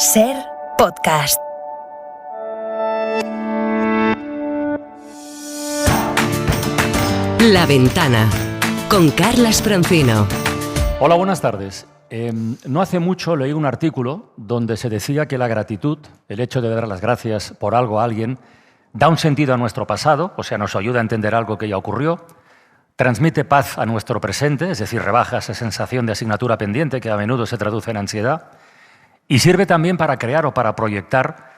SER Podcast. La Ventana, con Carlas Francino. Hola, buenas tardes. No hace mucho leí un artículo donde se decía que la gratitud, el hecho de dar las gracias por algo a alguien, da un sentido a nuestro pasado, o sea, nos ayuda a entender algo que ya ocurrió, transmite paz a nuestro presente, es decir, rebaja esa sensación de asignatura pendiente que a menudo se traduce en ansiedad, y sirve también para crear o para proyectar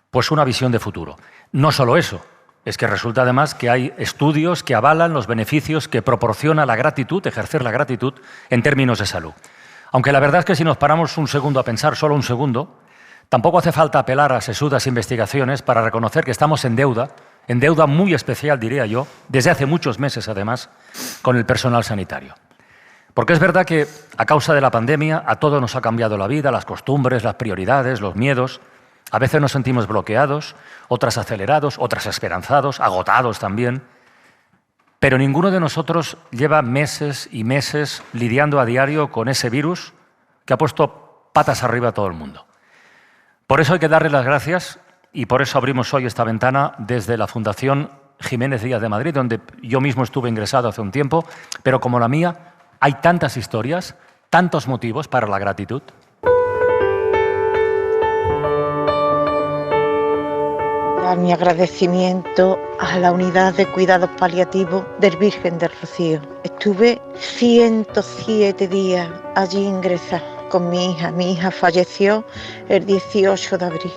pues, una visión de futuro. No solo eso, es que resulta además que hay estudios que avalan los beneficios que proporciona la gratitud, ejercer la gratitud, en términos de salud. Aunque la verdad es que si nos paramos un segundo a pensar, solo un segundo, tampoco hace falta apelar a sesudas investigaciones para reconocer que estamos en deuda muy especial, diría yo, desde hace muchos meses además, con el personal sanitario. Porque es verdad que a causa de la pandemia a todos nos ha cambiado la vida, las costumbres, las prioridades, los miedos. A veces nos sentimos bloqueados, otras acelerados, otras esperanzados, agotados también. Pero ninguno de nosotros lleva meses y meses lidiando a diario con ese virus que ha puesto patas arriba a todo el mundo. Por eso hay que darle las gracias y por eso abrimos hoy esta ventana desde la Fundación Jiménez Díaz de Madrid, donde yo mismo estuve ingresado hace un tiempo, pero como la mía, hay tantas historias, tantos motivos para la gratitud. Dar mi agradecimiento a la unidad de cuidados paliativos del Virgen del Rocío. Estuve 107 días allí ingresada con mi hija. Mi hija falleció el 18 de abril.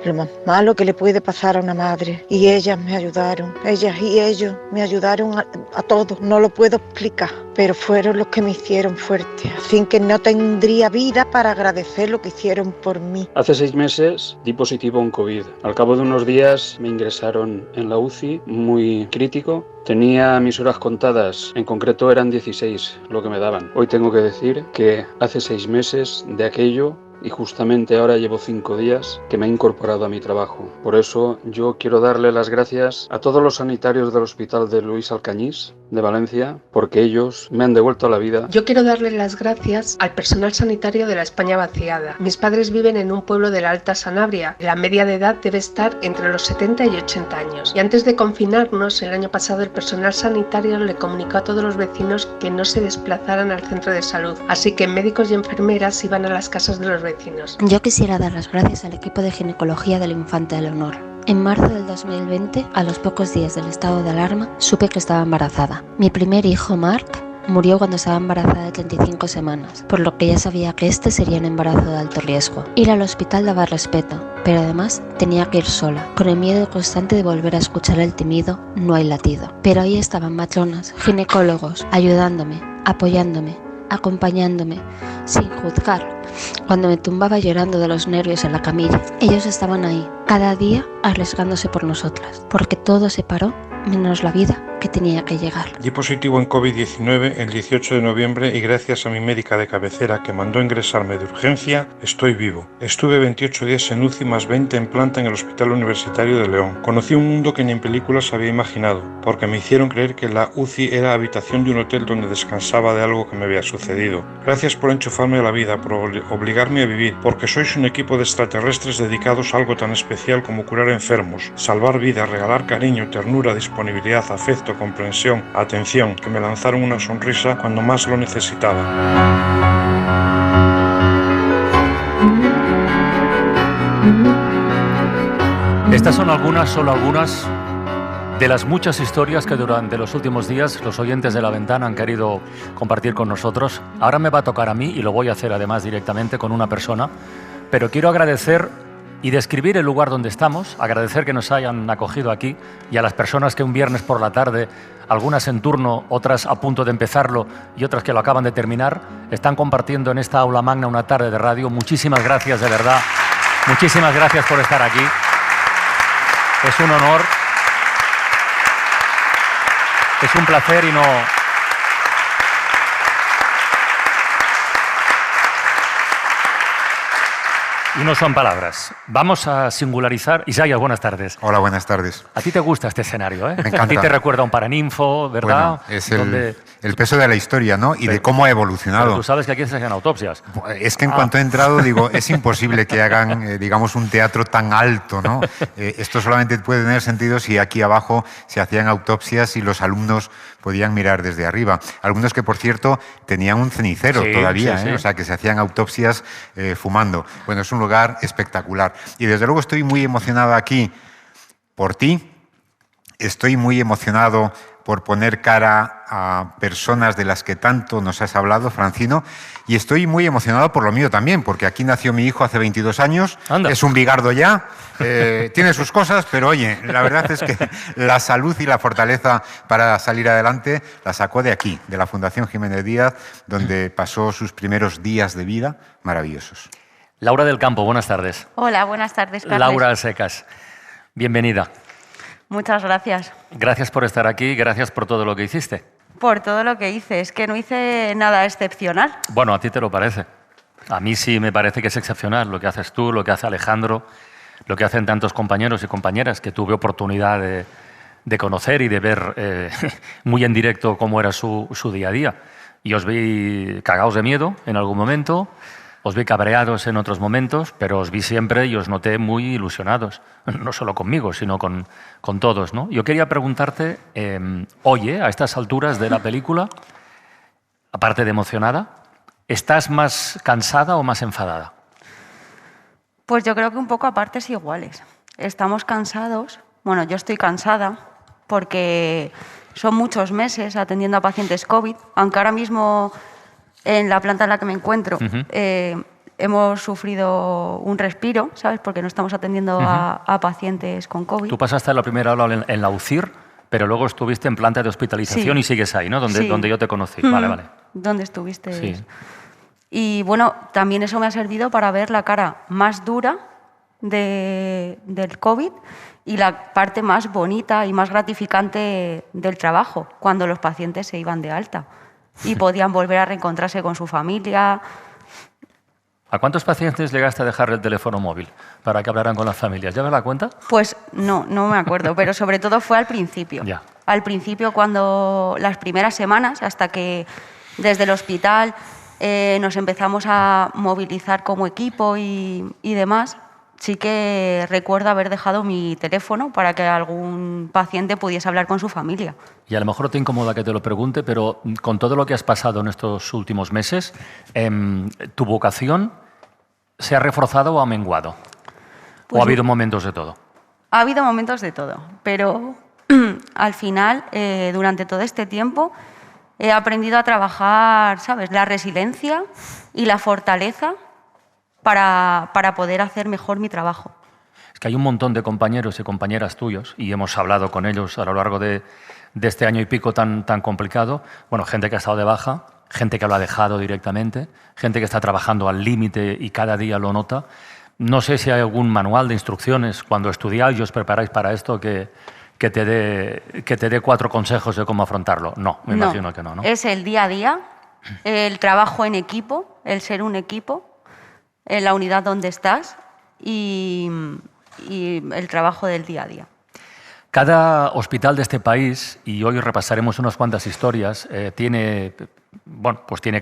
Lo más malo que le puede pasar a una madre. Y ellas me ayudaron, ellas y ellos me ayudaron a todos. No lo puedo explicar, pero fueron los que me hicieron fuerte. Así que no tendría vida para agradecer lo que hicieron por mí. Hace 6 meses di positivo en COVID. Al cabo de unos días me ingresaron en la UCI, muy crítico. Tenía mis horas contadas, en concreto eran 16 lo que me daban. Hoy tengo que decir que hace 6 meses de aquello, y justamente ahora llevo 5 días que me he incorporado a mi trabajo. Por eso yo quiero darle las gracias a todos los sanitarios del Hospital de Luis Alcañiz de Valencia, porque ellos me han devuelto la vida. Yo quiero darle las gracias al personal sanitario de la España vaciada. Mis padres viven en un pueblo de la Alta Sanabria. La media de edad debe estar entre los 70 y 80 años. Y antes de confinarnos, el año pasado el personal sanitario le comunicó a todos los vecinos que no se desplazaran al centro de salud. Así que médicos y enfermeras iban a las casas de los vecinos. Yo quisiera dar las gracias al equipo de ginecología del Infante de Leonor. En marzo del 2020, a los pocos días del estado de alarma, supe que estaba embarazada. Mi primer hijo, Mark, murió cuando estaba embarazada de 35 semanas, por lo que ya sabía que este sería un embarazo de alto riesgo. Ir al hospital daba respeto, pero además tenía que ir sola, con el miedo constante de volver a escuchar el temido "no hay latido". Pero ahí estaban matronas, ginecólogos, ayudándome, apoyándome, acompañándome, sin juzgar. Cuando me tumbaba llorando de los nervios en la camilla, ellos estaban ahí, cada día arriesgándose por nosotras, porque todo se paró menos la vida que tenía que llegar. Di positivo en COVID-19 el 18 de noviembre y gracias a mi médica de cabecera que mandó ingresarme de urgencia, estoy vivo. Estuve 28 días en UCI más 20 en planta en el Hospital Universitario de León. Conocí un mundo que ni en películas había imaginado, porque me hicieron creer que la UCI era habitación de un hotel donde descansaba de algo que me había sucedido. Gracias por enchufarme a la vida, por obligarme a vivir, porque sois un equipo de extraterrestres dedicados a algo tan especial como curar enfermos, salvar vidas, regalar cariño, ternura, disponibilidad, afecto, comprensión, atención, que me lanzaron una sonrisa cuando más lo necesitaba. Estas son solo algunas de las muchas historias que durante los últimos días los oyentes de La Ventana han querido compartir con nosotros. Ahora me va a tocar a mí y lo voy a hacer además directamente con una persona, pero quiero agradecer y describir el lugar donde estamos, agradecer que nos hayan acogido aquí y a las personas que un viernes por la tarde, algunas en turno, otras a punto de empezarlo y otras que lo acaban de terminar, están compartiendo en esta aula magna una tarde de radio. Muchísimas gracias, de verdad. Muchísimas gracias por estar aquí. Es un honor. Es un placer y no... Y no son palabras. Vamos a singularizar. Isaías, buenas tardes. Hola, buenas tardes. A ti te gusta este escenario, ¿eh? Me encanta. A ti te recuerda a un Paraninfo, ¿verdad? Bueno, es el peso de la historia, ¿no? Y de cómo ha evolucionado. Pero tú sabes que aquí se hacen autopsias. Es que en cuanto he entrado, digo, es imposible que hagan, digamos, un teatro tan alto, ¿no? Esto solamente puede tener sentido si aquí abajo se hacían autopsias y los alumnos podían mirar desde arriba. Alumnos que, por cierto, tenían un cenicero todavía, sí. O sea, que se hacían autopsias fumando. Bueno, es un lugar espectacular. Y desde luego estoy muy emocionado aquí por ti. Estoy muy emocionado por poner cara a personas de las que tanto nos has hablado, Francino, y estoy muy emocionado por lo mío también, porque aquí nació mi hijo hace 22 años, Anda. Es un bigardo ya, tiene sus cosas, pero oye, la verdad es que la salud y la fortaleza para salir adelante la sacó de aquí, de la Fundación Jiménez Díaz, donde pasó sus primeros días de vida maravillosos. Laura del Campo, buenas tardes. Hola, buenas tardes, Carles. Laura Secas, bienvenida. Muchas gracias. Gracias por estar aquí, gracias por todo lo que hiciste. Por todo lo que hice. Es que no hice nada excepcional. Bueno, a ti te lo parece. A mí sí me parece que es excepcional lo que haces tú, lo que hace Alejandro, lo que hacen tantos compañeros y compañeras que tuve oportunidad de conocer y de ver muy en directo cómo era su día a día. Y os vi cagados de miedo en algún momento, os vi cabreados en otros momentos, pero os vi siempre y os noté muy ilusionados, no solo conmigo, sino con todos, ¿no? Yo quería preguntarte, hoy, a estas alturas de la película, aparte de emocionada, ¿estás más cansada o más enfadada? Pues yo creo que un poco a partes iguales. Estamos cansados. Bueno, yo estoy cansada porque son muchos meses atendiendo a pacientes COVID, aunque ahora mismo en la planta en la que me encuentro hemos sufrido un respiro, ¿sabes? Porque no estamos atendiendo a pacientes con COVID. Tú pasaste la primera ola en la UCIR, pero luego estuviste en planta de hospitalización y sigues ahí, ¿no? Donde yo te conocí. Vale. ¿Dónde estuviste? Sí. Y bueno, también eso me ha servido para ver la cara más dura del COVID y la parte más bonita y más gratificante del trabajo, cuando los pacientes se iban de alta y podían volver a reencontrarse con su familia. ¿A cuántos pacientes llegaste a dejar el teléfono móvil para que hablaran con las familias? ¿Llevas la cuenta? Pues no me acuerdo, pero sobre todo fue al principio. Ya. Al principio, cuando las primeras semanas, hasta que desde el hospital nos empezamos a movilizar como equipo y demás, sí que recuerdo haber dejado mi teléfono para que algún paciente pudiese hablar con su familia. Y a lo mejor te incomoda que te lo pregunte, pero con todo lo que has pasado en estos últimos meses, ¿tu vocación se ha reforzado o ha menguado? Pues ¿O ha habido momentos de todo? Ha habido momentos de todo, pero al final, durante todo este tiempo, he aprendido a trabajar, ¿sabes?, la resiliencia y la fortaleza para poder hacer mejor mi trabajo. Es que hay un montón de compañeros y compañeras tuyos, y hemos hablado con ellos a lo largo de este año y pico tan complicado. Bueno, gente que ha estado de baja, gente que lo ha dejado directamente, gente que está trabajando al límite y cada día lo nota. No sé si hay algún manual de instrucciones cuando estudiáis y os preparáis para esto que te dé 4 consejos de cómo afrontarlo. No, me imagino que no, ¿no? Es el día a día, el trabajo en equipo, el ser un equipo, en la unidad donde estás y el trabajo del día a día. Cada hospital de este país, y hoy repasaremos unas cuantas historias, tiene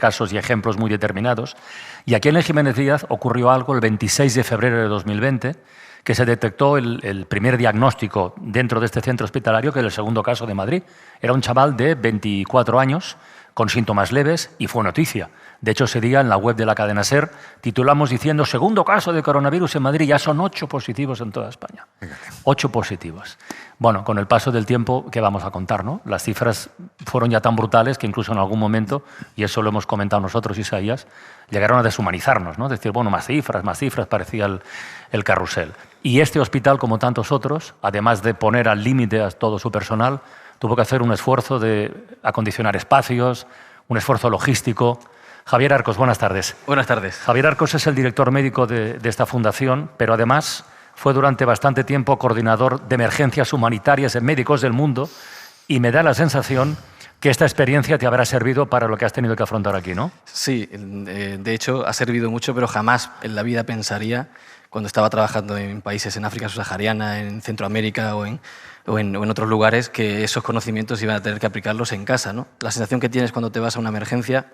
casos y ejemplos muy determinados. Y aquí en el Jiménez Díaz ocurrió algo el 26 de febrero de 2020, que se detectó el primer diagnóstico dentro de este centro hospitalario, que era el segundo caso de Madrid. Era un chaval de 24 años con síntomas leves y fue noticia. De hecho, ese día en la web de la cadena SER titulamos diciendo segundo caso de coronavirus en Madrid, ya son 8 positivos en toda España. 8 positivos. Bueno, con el paso del tiempo, ¿qué vamos a contar, no? Las cifras fueron ya tan brutales que incluso en algún momento, y eso lo hemos comentado nosotros, Isaías, llegaron a deshumanizarnos, ¿no? Decir, bueno, más cifras, parecía el carrusel. Y este hospital, como tantos otros, además de poner al límite a todo su personal, tuvo que hacer un esfuerzo de acondicionar espacios, un esfuerzo logístico. Javier Arcos, buenas tardes. Buenas tardes. Javier Arcos es el director médico de esta fundación, pero además fue durante bastante tiempo coordinador de emergencias humanitarias en Médicos del Mundo y me da la sensación que esta experiencia te habrá servido para lo que has tenido que afrontar aquí, ¿no? Sí, de hecho ha servido mucho, pero jamás en la vida pensaría, cuando estaba trabajando en países en África subsahariana, en Centroamérica o en otros lugares, que esos conocimientos iban a tener que aplicarlos en casa, ¿no? La sensación que tienes cuando te vas a una emergencia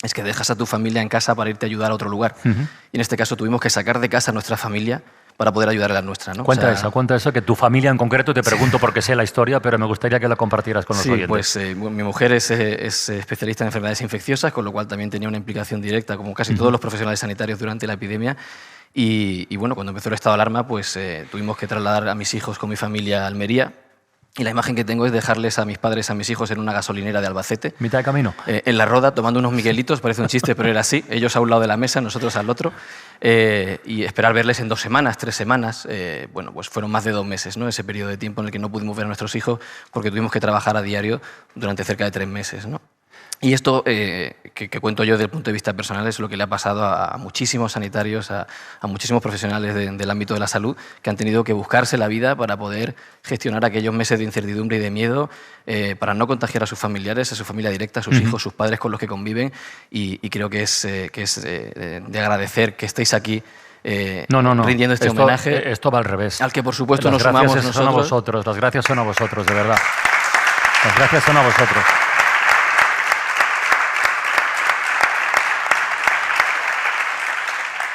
es que dejas a tu familia en casa para irte a ayudar a otro lugar. Y en este caso tuvimos que sacar de casa a nuestra familia para poder ayudar a la nuestra, ¿no? Cuenta eso, que tu familia en concreto, te pregunto porque sé la historia, pero me gustaría que la compartieras con los oyentes. Pues mi mujer es especialista en enfermedades infecciosas, con lo cual también tenía una implicación directa, como casi todos los profesionales sanitarios durante la epidemia. Y bueno, cuando empezó el estado de alarma, pues tuvimos que trasladar a mis hijos con mi familia a Almería. Y la imagen que tengo es dejarles a mis padres, a mis hijos, en una gasolinera de Albacete. ¿Mitad de camino? En la Roda, tomando unos miguelitos, parece un chiste, pero era así. Ellos a un lado de la mesa, nosotros al otro. Y esperar verles en 2 semanas, 3 semanas. Bueno, pues fueron más de 2 meses, ¿no? Ese periodo de tiempo en el que no pudimos ver a nuestros hijos porque tuvimos que trabajar a diario durante cerca de 3 meses, ¿no? Y esto que cuento yo desde el punto de vista personal es lo que le ha pasado a muchísimos sanitarios, a muchísimos profesionales del ámbito de la salud que han tenido que buscarse la vida para poder gestionar aquellos meses de incertidumbre y de miedo para no contagiar a sus familiares, a su familia directa, a sus hijos, sus padres con los que conviven. Y creo que es de agradecer que estéis aquí rindiendo este homenaje. Esto va al revés. Al que, por supuesto, nos sumamos nosotros. Las gracias son a vosotros, de verdad. Las gracias son a vosotros.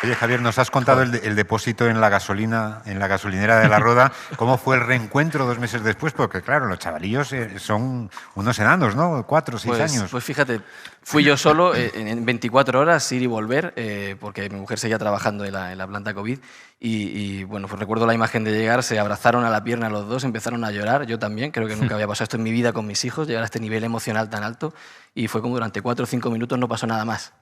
Oye, Javier, nos has contado el depósito en la gasolinera de la Roda. ¿Cómo fue el reencuentro 2 meses después? Porque, claro, los chavalillos son unos enanos, ¿no? 4 o 6 años. Pues fíjate, fui yo solo en 24 horas, ir y volver, porque mi mujer seguía trabajando en la planta COVID. Y bueno, pues recuerdo la imagen de llegar, se abrazaron a la pierna los dos, empezaron a llorar, yo también, creo que nunca había pasado esto en mi vida con mis hijos, llegar a este nivel emocional tan alto. Y fue como durante 4 o 5 minutos no pasó nada más.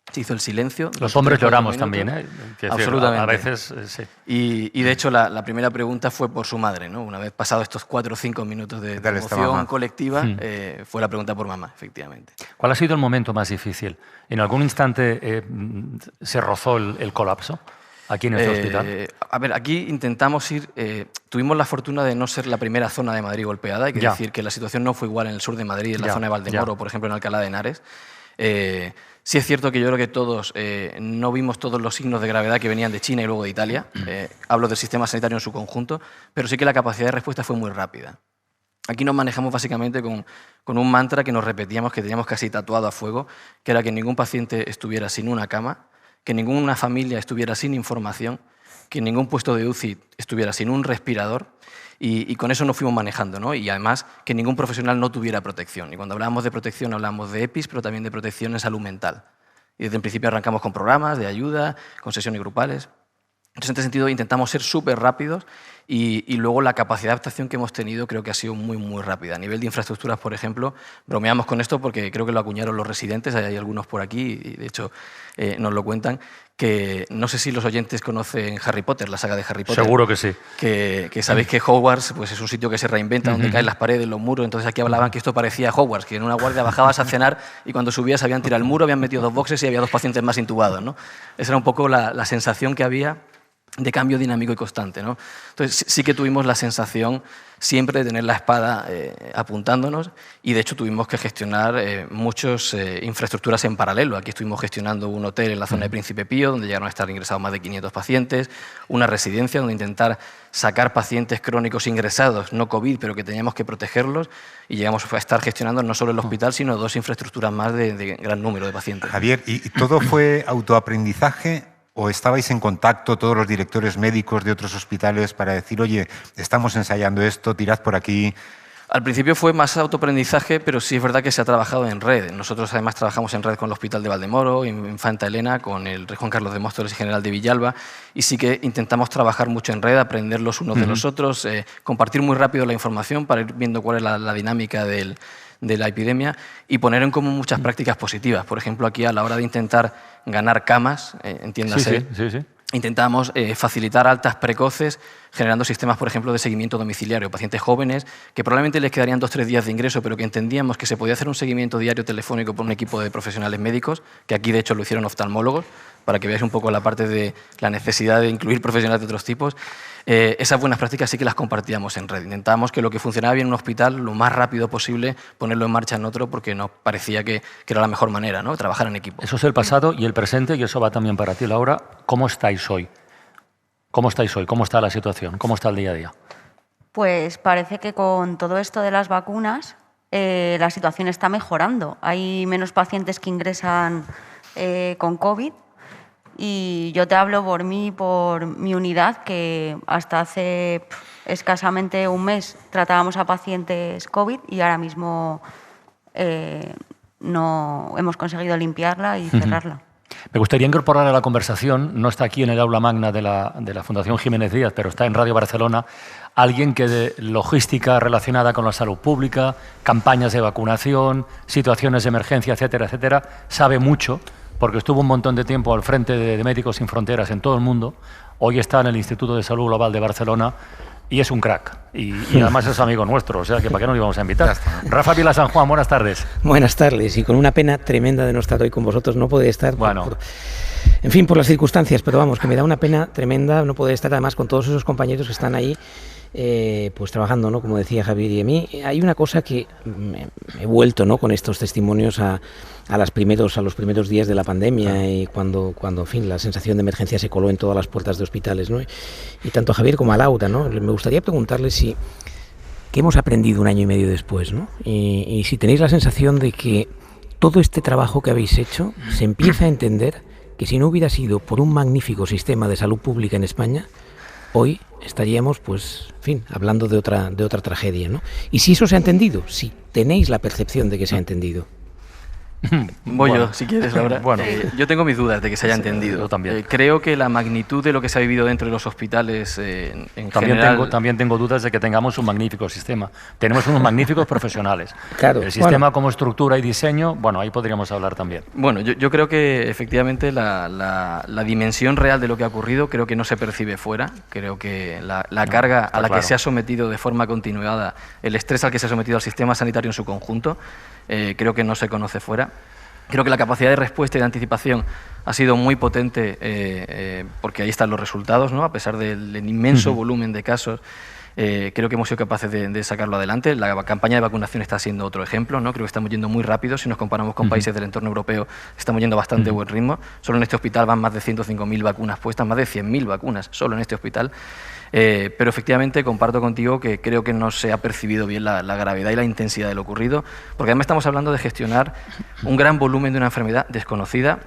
Se hizo el silencio. Los hombres lloramos también, ¿eh? Absolutamente. A veces, sí. Y de hecho, la primera pregunta fue por su madre, ¿no? Una vez pasados estos 4 o 5 minutos de emoción colectiva, fue la pregunta por mamá, efectivamente. ¿Cuál ha sido el momento más difícil? ¿En algún instante se rozó el colapso aquí en este hospital? A ver, aquí intentamos ir... tuvimos la fortuna de no ser la primera zona de Madrid golpeada. Hay que decir que la situación no fue igual en el sur de Madrid, en la zona de Valdemoro, por ejemplo, en Alcalá de Henares. Sí es cierto que yo creo que todos no vimos todos los signos de gravedad que venían de China y luego de Italia. Hablo del sistema sanitario en su conjunto, pero sí que la capacidad de respuesta fue muy rápida. Aquí nos manejamos básicamente con un mantra que nos repetíamos, que teníamos casi tatuado a fuego, que era que ningún paciente estuviera sin una cama, que ninguna familia estuviera sin información, que ningún puesto de UCI estuviera sin un respirador. Y con eso nos fuimos manejando, ¿no? Y además que ningún profesional no tuviera protección. Y cuando hablábamos de protección hablamos de EPIs, pero también de protección en salud mental. Y desde el principio arrancamos con programas de ayuda, con sesiones grupales. Entonces, en este sentido, intentamos ser súper rápidos y luego la capacidad de adaptación que hemos tenido creo que ha sido muy, muy rápida. A nivel de infraestructuras, por ejemplo, bromeamos con esto porque creo que lo acuñaron los residentes, hay algunos por aquí y de hecho nos lo cuentan, que no sé si los oyentes conocen Harry Potter, la saga de Harry Potter. Seguro que sí. Que sabéis que Hogwarts pues, es un sitio que se reinventa, donde caen las paredes, los muros. Entonces aquí hablaban que esto parecía Hogwarts, que en una guardia bajabas a cenar y cuando subías habían tirado el muro, habían metido 2 boxes y había 2 pacientes más intubados, ¿no? Esa era un poco la sensación que había de cambio dinámico y constante, ¿no? Entonces sí que tuvimos la sensación siempre de tener la espada apuntándonos y de hecho tuvimos que gestionar muchas infraestructuras en paralelo. Aquí estuvimos gestionando un hotel en la zona de Príncipe Pío donde llegaron a estar ingresados más de 500 pacientes, una residencia donde intentar sacar pacientes crónicos ingresados, no COVID, pero que teníamos que protegerlos y llegamos a estar gestionando no solo el hospital, sino 2 infraestructuras más de gran número de pacientes. Javier, ¿y todo fue autoaprendizaje? ¿O estabais en contacto todos los directores médicos de otros hospitales para decir, oye, estamos ensayando esto, tirad por aquí? Al principio fue más autoaprendizaje, pero sí es verdad que se ha trabajado en red. Nosotros además trabajamos en red con el Hospital de Valdemoro, Infanta Elena, con el Rey Juan Carlos de Móstoles y General de Villalba, y sí que intentamos trabajar mucho en red, aprender los unos de los otros, compartir muy rápido la información para ir viendo cuál es la dinámica de la epidemia y poner en común muchas prácticas positivas. Por ejemplo, aquí a la hora de intentar ganar camas, entiéndase, intentamos facilitar altas precoces generando sistemas, por ejemplo, de seguimiento domiciliario. Pacientes jóvenes que probablemente les quedarían 2 o 3 días de ingreso, pero que entendíamos que se podía hacer un seguimiento diario telefónico por un equipo de profesionales médicos, que aquí de hecho lo hicieron oftalmólogos, para que veáis un poco la parte de la necesidad de incluir profesionales de otros tipos. Esas buenas prácticas sí que las compartíamos en red. Intentábamos que lo que funcionaba bien en un hospital, lo más rápido posible, ponerlo en marcha en otro, porque nos parecía que era la mejor manera, ¿no? Trabajar en equipo. Eso es el pasado y el presente, y eso va también para ti, Laura. ¿Cómo estáis hoy? ¿Cómo estáis hoy? ¿Cómo está la situación? ¿Cómo está el día a día? Pues parece que con todo esto de las vacunas la situación está mejorando. Hay menos pacientes que ingresan con COVID. Y yo te hablo por mí, por mi unidad, que hasta hace escasamente un mes tratábamos a pacientes COVID y ahora mismo no hemos conseguido limpiarla y cerrarla. Me gustaría incorporar a la conversación, no está aquí en el aula magna de la Fundación Jiménez Díaz, pero está en Radio Barcelona, alguien que de logística relacionada con la salud pública, campañas de vacunación, situaciones de emergencia, etcétera, etcétera, sabe mucho, porque estuvo un montón de tiempo al frente de Médicos Sin Fronteras en todo el mundo. Hoy está en el Instituto de Salud Global de Barcelona y es un crack. Y además es amigo nuestro, o sea que ¿para qué nos íbamos a invitar? Rafa Vila San Juan, buenas tardes. Buenas tardes, y con una pena tremenda de no estar hoy con vosotros. No puede estar, bueno, en fin, por las circunstancias, pero vamos, que me da una pena tremenda no poder estar además con todos esos compañeros que están ahí pues trabajando, ¿no? Como decía Javier, y a mí hay una cosa que he vuelto, ¿no? Con estos testimonios a los primeros días de la pandemia y cuando en fin, la sensación de emergencia se coló en todas las puertas de hospitales, ¿no? Y tanto a Javier como a Laura, ¿no? Me gustaría preguntarles qué hemos aprendido un año y medio después, ¿no? Y si tenéis la sensación de que todo este trabajo que habéis hecho se empieza a entender que si no hubiera sido por un magnífico sistema de salud pública en España, hoy estaríamos, pues, en fin, hablando de otra tragedia, ¿no? Y si eso se ha entendido, si tenéis la percepción de que se ha entendido. Voy yo, si quieres, Laura. Bueno. Yo tengo mis dudas de que se haya entendido. Yo también. Creo que la magnitud de lo que se ha vivido dentro de los hospitales en general... También tengo dudas de que tengamos un magnífico sistema. Tenemos unos magníficos profesionales. Claro. El sistema como estructura y diseño, bueno, ahí podríamos hablar también. Bueno, yo creo que efectivamente la dimensión real de lo que ha ocurrido creo que no se percibe fuera. Creo que la carga a la que se ha sometido de forma continuada, el estrés al que se ha sometido al sistema sanitario en su conjunto, creo que no se conoce fuera. Creo que la capacidad de respuesta y de anticipación ha sido muy potente porque ahí están los resultados, ¿no? A pesar del inmenso volumen de casos, creo que hemos sido capaces de sacarlo adelante. La campaña de vacunación está siendo otro ejemplo, ¿no? Creo que estamos yendo muy rápido. Si nos comparamos con países del entorno europeo, estamos yendo a bastante buen ritmo. Solo en este hospital van más de 105.000 vacunas puestas, más de 100.000 vacunas solo en este hospital. Pero efectivamente comparto contigo que creo que no se ha percibido bien la gravedad y la intensidad de lo ocurrido, porque además estamos hablando de gestionar un gran volumen de una enfermedad desconocida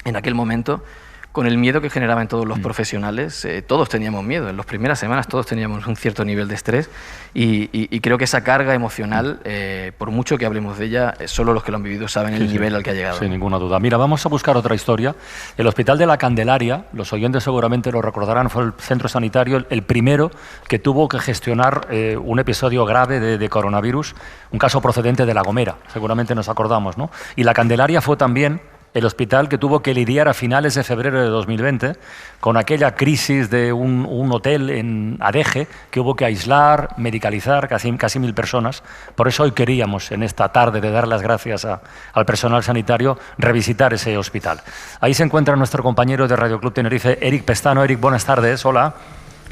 en aquel momento, con el miedo que generaba en todos los profesionales. Todos teníamos miedo, en las primeras semanas todos teníamos un cierto nivel de estrés y creo que esa carga emocional, por mucho que hablemos de ella, solo los que lo han vivido saben el nivel al que ha llegado. Sin ninguna duda. Mira, vamos a buscar otra historia. El Hospital de la Candelaria, los oyentes seguramente lo recordarán, fue el centro sanitario el primero que tuvo que gestionar un episodio grave de coronavirus, un caso procedente de La Gomera, seguramente nos acordamos, ¿no? Y la Candelaria fue también el hospital que tuvo que lidiar a finales de febrero de 2020 con aquella crisis de un hotel en Adeje que hubo que aislar, medicalizar casi 1.000 personas. Por eso hoy queríamos, en esta tarde de dar las gracias al personal sanitario, revisitar ese hospital. Ahí se encuentra nuestro compañero de Radio Club Tenerife, Eric Pestano. Eric, buenas tardes. Hola.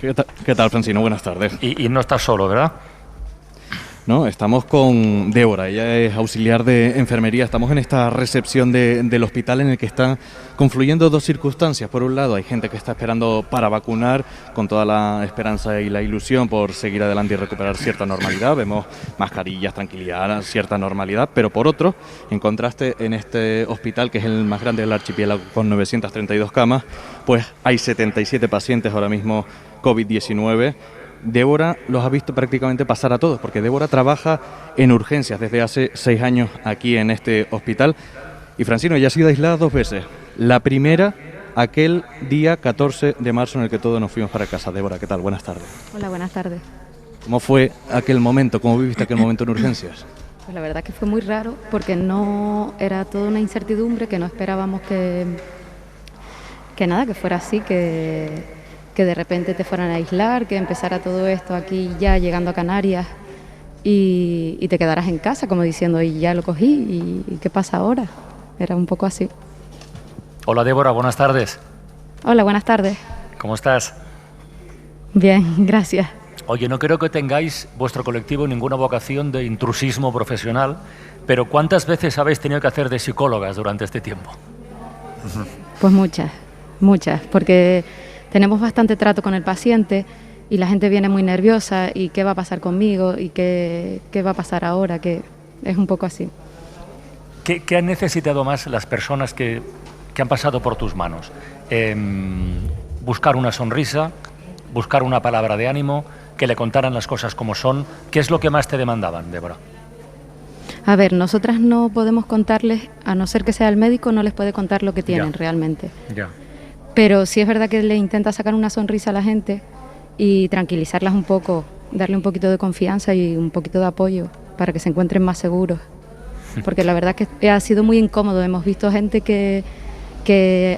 ¿Qué tal, Francino? Buenas tardes. Y no estás solo, ¿verdad? No, estamos con Débora, ella es auxiliar de enfermería. Estamos en esta recepción del hospital en el que están confluyendo dos circunstancias. Por un lado, hay gente que está esperando para vacunar con toda la esperanza y la ilusión por seguir adelante y recuperar cierta normalidad. Vemos mascarillas, tranquilidad, cierta normalidad. Pero por otro, en contraste, en este hospital, que es el más grande del archipiélago con 932 camas, pues hay 77 pacientes ahora mismo COVID-19. Débora los ha visto prácticamente pasar a todos, porque Débora trabaja en urgencias desde hace 6 años aquí en este hospital. Y Francino, ella ha sido aislada 2 veces. La primera, aquel día 14 de marzo en el que todos nos fuimos para casa. Débora, ¿qué tal? Buenas tardes. Hola, buenas tardes. ¿Cómo fue aquel momento? ¿Cómo viviste aquel momento en urgencias? Pues la verdad que fue muy raro, porque no era toda una incertidumbre, que no esperábamos que fuera así, que de repente te fueran a aislar, que empezara todo esto aquí ya llegando a Canarias y te quedaras en casa como diciendo, y ya lo cogí, ¿y qué pasa ahora? Era un poco así. Hola Débora, buenas tardes. Hola, buenas tardes. ¿Cómo estás? Bien, gracias. Oye, no creo que tengáis, vuestro colectivo, ninguna vocación de intrusismo profesional, pero ¿cuántas veces habéis tenido que hacer de psicólogas durante este tiempo? Pues muchas, porque tenemos bastante trato con el paciente y la gente viene muy nerviosa y qué va a pasar conmigo y qué va a pasar ahora, que es un poco así. ¿Qué han necesitado más las personas que han pasado por tus manos? Buscar una sonrisa, buscar una palabra de ánimo, que le contaran las cosas como son. ¿Qué es lo que más te demandaban, Débora? A ver, nosotras no podemos contarles, a no ser que sea el médico, no les puede contar lo que tienen realmente. Ya. Pero sí es verdad que le intenta sacar una sonrisa a la gente y tranquilizarlas un poco, darle un poquito de confianza y un poquito de apoyo para que se encuentren más seguros. Porque la verdad es que ha sido muy incómodo. Hemos visto gente que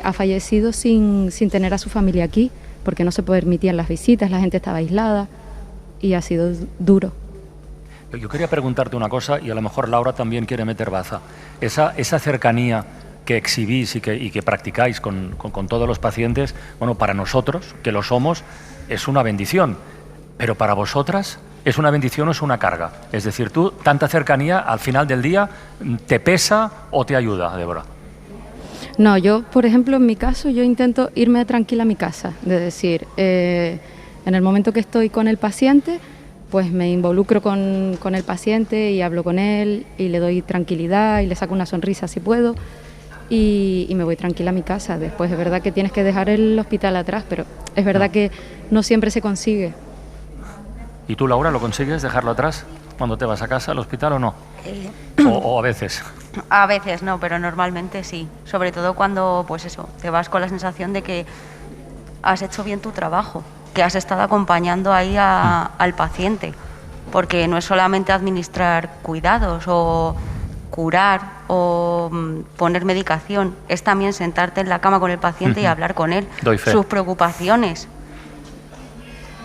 ha fallecido sin tener a su familia aquí, porque no se permitían las visitas, la gente estaba aislada y ha sido duro. Yo quería preguntarte una cosa, y a lo mejor Laura también quiere meter baza. Esa cercanía que exhibís y que practicáis con todos los pacientes, bueno, para nosotros, que lo somos, es una bendición. Pero para vosotras, ¿es una bendición o es una carga? Es decir, tú, tanta cercanía, al final del día, ¿te pesa o te ayuda, Débora? No, yo, por ejemplo, en mi caso, yo intento irme tranquila a mi casa. De decir, en el momento que estoy con el paciente, pues me involucro con el paciente y hablo con él y le doy tranquilidad y le saco una sonrisa si puedo y me voy tranquila a mi casa. Después es verdad que tienes que dejar el hospital atrás, pero es verdad que no siempre se consigue. ¿Y tú, Laura, lo consigues dejarlo atrás cuando te vas a casa, al hospital o no? ¿O a veces? A veces no, pero normalmente sí. Sobre todo cuando, pues eso, te vas con la sensación de que has hecho bien tu trabajo, que has estado acompañando ahí al paciente, porque no es solamente administrar cuidados o curar o poner medicación, es también sentarte en la cama con el paciente y hablar con él, sus preocupaciones.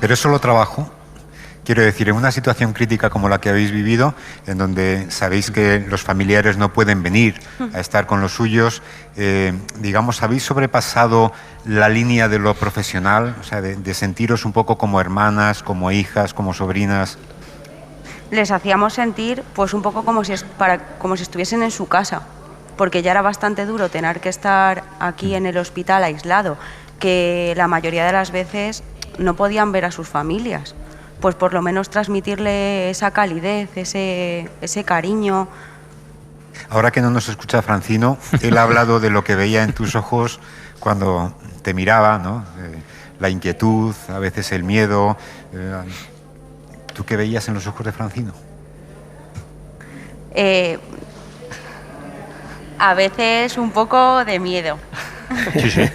Pero es solo trabajo. Quiero decir, en una situación crítica como la que habéis vivido, en donde sabéis que los familiares no pueden venir a estar con los suyos, digamos, ¿habéis sobrepasado la línea de lo profesional? O sea, de sentiros un poco como hermanas, como hijas, como sobrinas. Les hacíamos sentir pues un poco como si estuviesen en su casa, porque ya era bastante duro tener que estar aquí en el hospital aislado, que la mayoría de las veces no podían ver a sus familias. Pues por lo menos transmitirle esa calidez, ese cariño. Ahora que no nos escucha Francino, él ha hablado de lo que veía en tus ojos cuando te miraba, ¿no? La inquietud, a veces el miedo. ¿Tú qué veías en los ojos de Francino? A veces un poco de miedo. Sí, sí,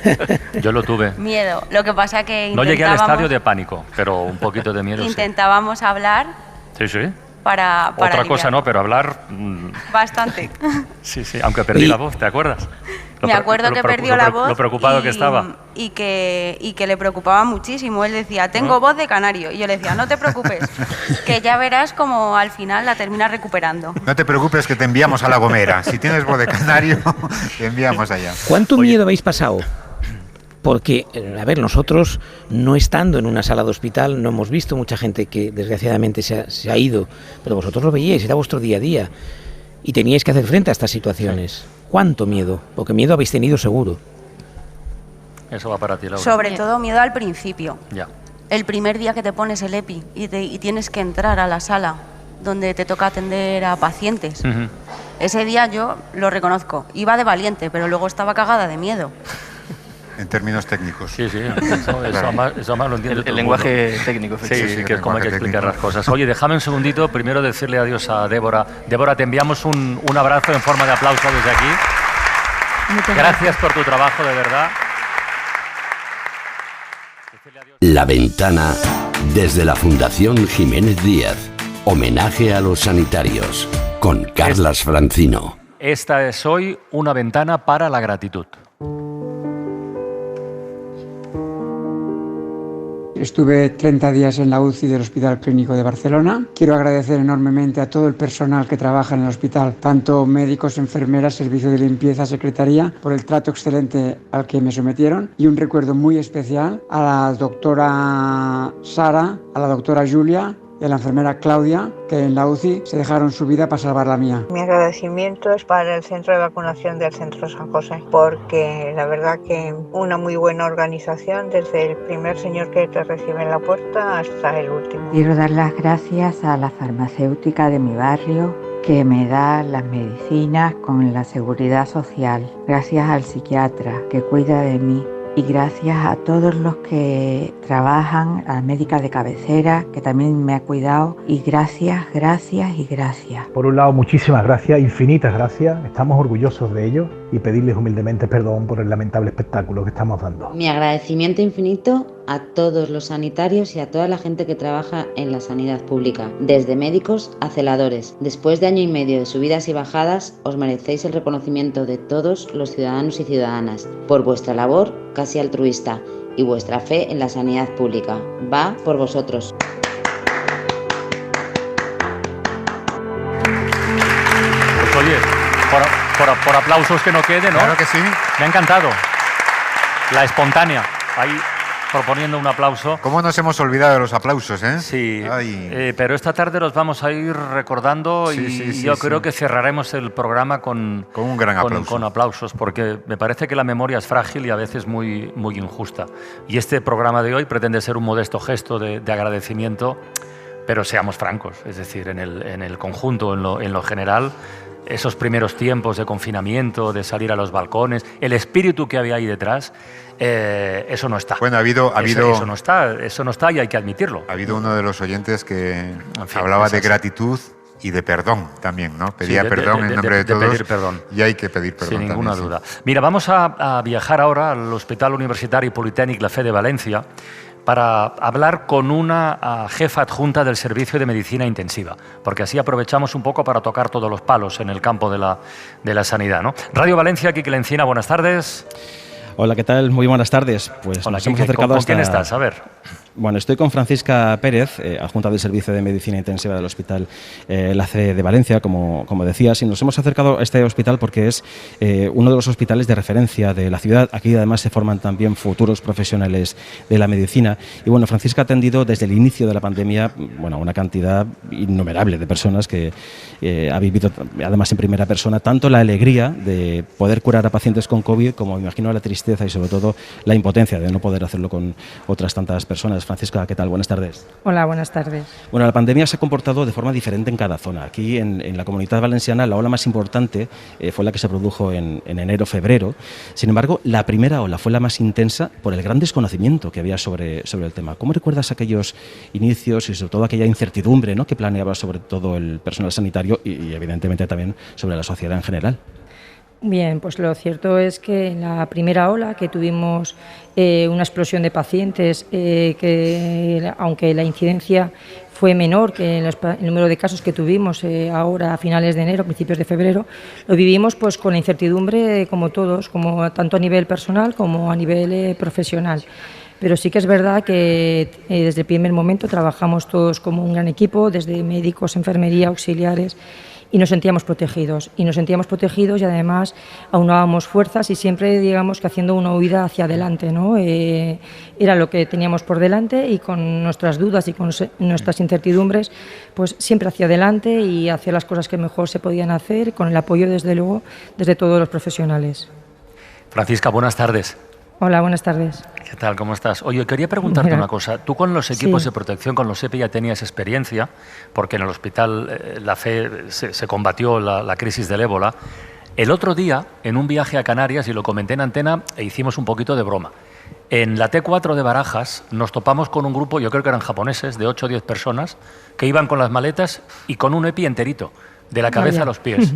yo lo tuve. Miedo. Lo que pasa que no llegué al estadio de pánico, pero un poquito de miedo. Intentábamos hablar. Sí, sí. Para otra cosa no, pero hablar. Bastante. Sí, sí. Aunque perdí la voz, ¿te acuerdas? Me acuerdo que perdió la voz. Lo preocupado que estaba. Y que le preocupaba muchísimo. Él decía, tengo voz de canario. Y yo le decía, no te preocupes, que ya verás como al final la terminas recuperando. No te preocupes, que te enviamos a La Gomera. Si tienes voz de canario, te enviamos allá. ¿Cuánto miedo habéis pasado? Porque, a ver, nosotros, no estando en una sala de hospital, no hemos visto mucha gente que desgraciadamente se ha ido, pero vosotros lo veíais, era vuestro día a día, y teníais que hacer frente a estas situaciones. ¿Cuánto miedo? Porque miedo habéis tenido seguro. Eso va para ti, Laura. Sobre todo miedo al principio. Ya. El primer día que te pones el EPI y tienes que entrar a la sala donde te toca atender a pacientes. Ese día yo lo reconozco, iba de valiente, pero luego estaba cagada de miedo. En términos técnicos. Sí, sí, eso más lo entiende todo el lenguaje técnico. Sí, que es como hay que explicar las cosas. Oye, déjame un segundito, primero decirle adiós a Débora. Débora, te enviamos un abrazo en forma de aplauso desde aquí. Gracias por tu trabajo, de verdad. La Ventana, desde la Fundación Jiménez Díaz. Homenaje a los sanitarios, con Carlas Francino. Esta es hoy una ventana para la gratitud. Estuve 30 días en la UCI del Hospital Clínico de Barcelona. Quiero agradecer enormemente a todo el personal que trabaja en el hospital, tanto médicos, enfermeras, servicio de limpieza, secretaría, por el trato excelente al que me sometieron, y un recuerdo muy especial a la doctora Sara, a la doctora Julia y a la enfermera Claudia, que en la UCI se dejaron su vida para salvar la mía. Mi agradecimiento es para el centro de vacunación del Centro San José, porque la verdad que una muy buena organización, desde el primer señor que te recibe en la puerta hasta el último. Quiero dar las gracias a la farmacéutica de mi barrio, que me da las medicinas con la seguridad social. Gracias al psiquiatra que cuida de mí. Y gracias a todos los que trabajan, a la médica de cabecera, que también me ha cuidado. Y gracias, gracias y gracias. Por un lado, muchísimas gracias, infinitas gracias. Estamos orgullosos de ellos y pedirles humildemente perdón por el lamentable espectáculo que estamos dando. Mi agradecimiento infinito a todos los sanitarios y a toda la gente que trabaja en la sanidad pública, desde médicos a celadores. Después de año y medio de subidas y bajadas, os merecéis el reconocimiento de todos los ciudadanos y ciudadanas por vuestra labor casi altruista y vuestra fe en la sanidad pública. Va por vosotros. Pues oye, por aplausos que no quede, ¿no? Claro que sí. Me ha encantado. La espontánea. Ahí proponiendo un aplauso. ¿Cómo nos hemos olvidado de los aplausos, eh? Sí, pero esta tarde los vamos a ir recordando y yo creo que cerraremos el programa con un gran aplauso. Con aplausos, porque me parece que la memoria es frágil y a veces muy, muy injusta. Y este programa de hoy pretende ser un modesto gesto de agradecimiento, pero seamos francos, es decir, en el conjunto, en lo general, esos primeros tiempos de confinamiento, de salir a los balcones, el espíritu que había ahí detrás, eso no está. Bueno, eso no está y hay que admitirlo. Ha habido uno de los oyentes que hablaba de gratitud y de perdón también, ¿no? Pedía perdón en nombre de todos. Pedir perdón. Y hay que pedir perdón. Sin ninguna también, duda. Mira, vamos a viajar ahora al Hospital Universitario Politécnic La Fe de Valencia para hablar con una jefa adjunta del Servicio de Medicina Intensiva, porque así aprovechamos un poco para tocar todos los palos en el campo de la sanidad, ¿no? Radio Valencia, Quique Lencina, buenas tardes. Hola, ¿qué tal? Muy buenas tardes. Pues hola, nos hemos acercado ¿Con quién estás? A ver. Bueno, estoy con Francisca Pérez, adjunta del Servicio de Medicina Intensiva del Hospital La Fe de Valencia, como decías, y nos hemos acercado a este hospital porque es uno de los hospitales de referencia de la ciudad. Aquí además se forman también futuros profesionales de la medicina. Y bueno, Francisca ha atendido desde el inicio de la pandemia una cantidad innumerable de personas que ha vivido además en primera persona tanto la alegría de poder curar a pacientes con COVID como, me imagino, la tristeza y sobre todo la impotencia de no poder hacerlo con otras tantas personas. Francisca, ¿qué tal? Buenas tardes. Hola, buenas tardes. Bueno, la pandemia se ha comportado de forma diferente en cada zona. Aquí en la Comunidad Valenciana la ola más importante fue la que se produjo en enero-febrero. Sin embargo, la primera ola fue la más intensa por el gran desconocimiento que había sobre el tema. ¿Cómo recuerdas aquellos inicios y sobre todo aquella incertidumbre, ¿no?, que planeaba sobre todo el personal sanitario y evidentemente también sobre la sociedad en general? Bien, pues lo cierto es que en la primera ola que tuvimos una explosión de pacientes, que aunque la incidencia fue menor que el número de casos que tuvimos ahora a finales de enero, principios de febrero, lo vivimos pues con la incertidumbre como todos, como tanto a nivel personal como a nivel profesional. Pero sí que es verdad que desde el primer momento trabajamos todos como un gran equipo, desde médicos, enfermería, auxiliares, y nos sentíamos protegidos. Y además aunábamos fuerzas y siempre, digamos, que haciendo una huida hacia adelante, ¿no? Era lo que teníamos por delante y con nuestras dudas y con nuestras incertidumbres, pues siempre hacia adelante y hacer las cosas que mejor se podían hacer, con el apoyo, desde luego, desde todos los profesionales. Francisca, buenas tardes. Hola, buenas tardes. ¿Qué tal? ¿Cómo estás? Oye, quería preguntarte una cosa. Tú con los equipos de protección, con los EPI, ya tenías experiencia, porque en el Hospital La Fe se combatió la crisis del ébola. El otro día, en un viaje a Canarias, y lo comenté en antena, hicimos un poquito de broma. En la T4 de Barajas nos topamos con un grupo, yo creo que eran japoneses, de 8 o 10 personas, que iban con las maletas y con un EPI enterito, de la cabeza a los pies.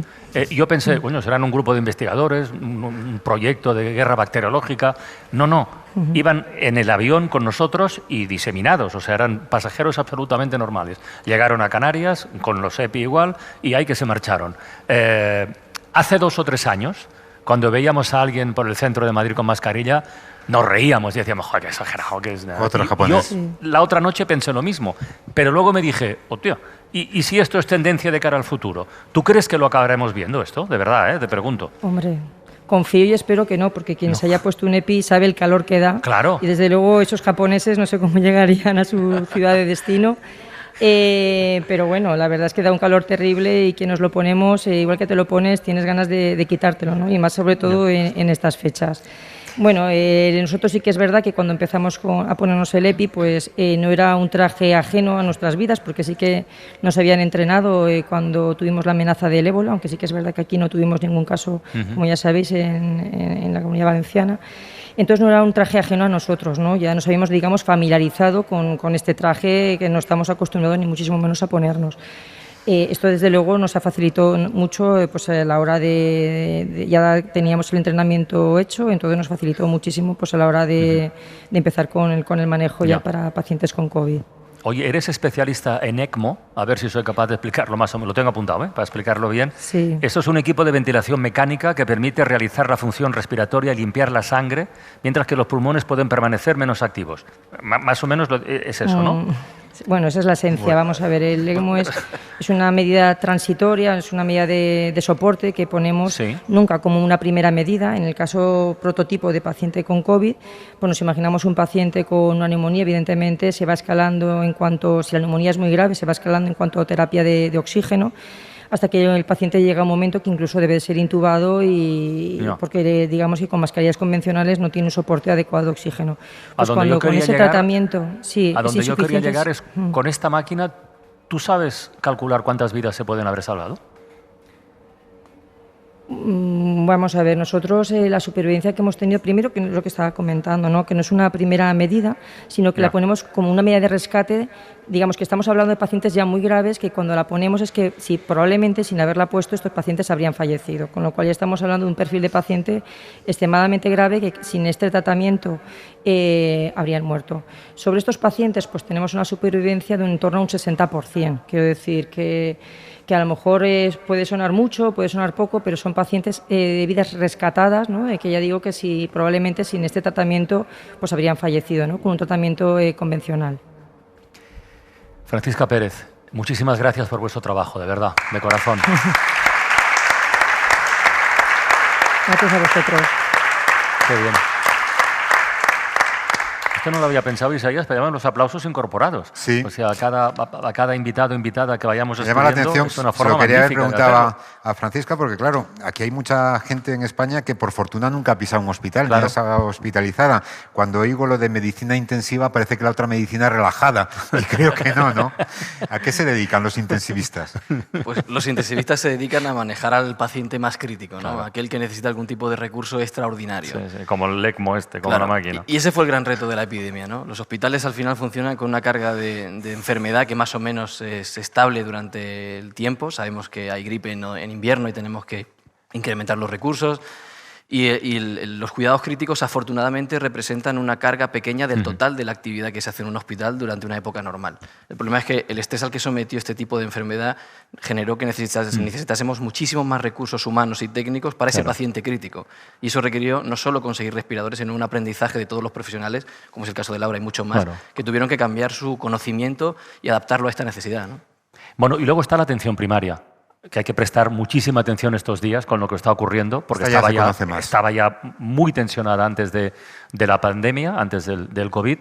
Yo pensé, bueno, serán un grupo de investigadores, un proyecto de guerra bacteriológica. No. Iban en el avión con nosotros y diseminados, o sea, eran pasajeros absolutamente normales. Llegaron a Canarias con los EPI igual y ahí que se marcharon. Hace 2 o 3 años, cuando veíamos a alguien por el centro de Madrid con mascarilla, nos reíamos y decíamos, joder, qué exagerado que es. Otro japonés. Yo la otra noche pensé lo mismo, pero luego me dije, hostia, ¿y si esto es tendencia de cara al futuro? ¿Tú crees que lo acabaremos viendo esto? De verdad, te pregunto. Hombre, confío y espero que no, porque quien se haya puesto un EPI sabe el calor que da. Claro. Y desde luego esos japoneses no sé cómo llegarían a su ciudad de destino. Pero bueno, la verdad es que da un calor terrible y que nos lo ponemos, igual que te lo pones, tienes ganas de quitártelo, ¿no? Y más sobre todo en estas fechas. Bueno, nosotros sí que es verdad que cuando empezamos a ponernos el EPI, pues no era un traje ajeno a nuestras vidas, porque sí que nos habían entrenado cuando tuvimos la amenaza del ébola, aunque sí que es verdad que aquí no tuvimos ningún caso, como ya sabéis, en la Comunidad Valenciana. Entonces no era un traje ajeno a nosotros, ¿no? Ya nos habíamos, digamos, familiarizado con este traje que no estamos acostumbrados ni muchísimo menos a ponernos. Esto desde luego nos ha facilitado mucho, pues a la hora ya teníamos el entrenamiento hecho, entonces nos facilitó muchísimo pues a la hora de empezar con el manejo ya para pacientes con COVID. Oye, eres especialista en ECMO, a ver si soy capaz de explicarlo más o menos, lo tengo apuntado, para explicarlo bien. Sí. Esto es un equipo de ventilación mecánica que permite realizar la función respiratoria y limpiar la sangre, mientras que los pulmones pueden permanecer menos activos. Más o menos es eso, ¿no? Bueno, esa es la esencia. Bueno. Vamos a ver, el ECMO es una medida transitoria, es una medida de soporte que ponemos nunca como una primera medida. En el caso prototipo de paciente con COVID, pues nos imaginamos un paciente con una neumonía, evidentemente se va escalando en cuanto, si la neumonía es muy grave, se va escalando en cuanto a terapia de oxígeno, hasta que el paciente llega a un momento que incluso debe ser intubado porque digamos que con mascarillas convencionales no tiene un soporte adecuado de oxígeno. Pues cuando con ese tratamiento, a donde yo quería llegar es con esta máquina, ¿tú sabes calcular cuántas vidas se pueden haber salvado? Vamos a ver, nosotros la supervivencia que hemos tenido, primero que es lo que estaba comentando, ¿no? Que no es una primera medida, sino que la ponemos como una medida de rescate. Digamos que estamos hablando de pacientes ya muy graves que cuando la ponemos es que probablemente sin haberla puesto estos pacientes habrían fallecido, con lo cual ya estamos hablando de un perfil de paciente extremadamente grave que sin este tratamiento habrían muerto. Sobre estos pacientes pues tenemos una supervivencia de en torno a un 60%, quiero decir que a lo mejor puede sonar mucho, puede sonar poco, pero son pacientes de vidas rescatadas, ¿no? Que ya digo que probablemente sin este tratamiento pues habrían fallecido, ¿no? Con un tratamiento convencional. Francisca Pérez, muchísimas gracias por vuestro trabajo, de verdad, de corazón. Gracias a vosotros. Qué bien. Esto no lo había pensado, Isaías, pero llaman los aplausos incorporados. Sí. O sea, a cada invitado o invitada que vayamos escuchando. Me llama la atención, es una forma lo quería haber magnífica preguntado a Francisca, porque claro, aquí hay mucha gente en España que por fortuna nunca ha pisado un hospital, ni ha estado hospitalizada. Cuando oigo lo de medicina intensiva parece que la otra medicina es relajada, y creo que no. ¿A qué se dedican los intensivistas? Pues los intensivistas se dedican a manejar al paciente más crítico, ¿no? Claro. Aquel que necesita algún tipo de recurso extraordinario. Sí, como el ECMO como la máquina. Y ese fue el gran reto de la epidemia, ¿no? Los hospitales al final funcionan con una carga de enfermedad que más o menos es estable durante el tiempo. Sabemos que hay gripe en invierno y tenemos que incrementar los recursos. Y los cuidados críticos, afortunadamente, representan una carga pequeña del total de la actividad que se hace en un hospital durante una época normal. El problema es que el estrés al que sometió este tipo de enfermedad generó que necesitásemos muchísimos más recursos humanos y técnicos para ese paciente crítico. Y eso requirió no solo conseguir respiradores, sino un aprendizaje de todos los profesionales, como es el caso de Laura y muchos más, que tuvieron que cambiar su conocimiento y adaptarlo a esta necesidad, ¿no? Bueno, y luego está la atención primaria, que hay que prestar muchísima atención estos días con lo que está ocurriendo, porque estaba ya muy tensionada antes de la pandemia, antes del COVID.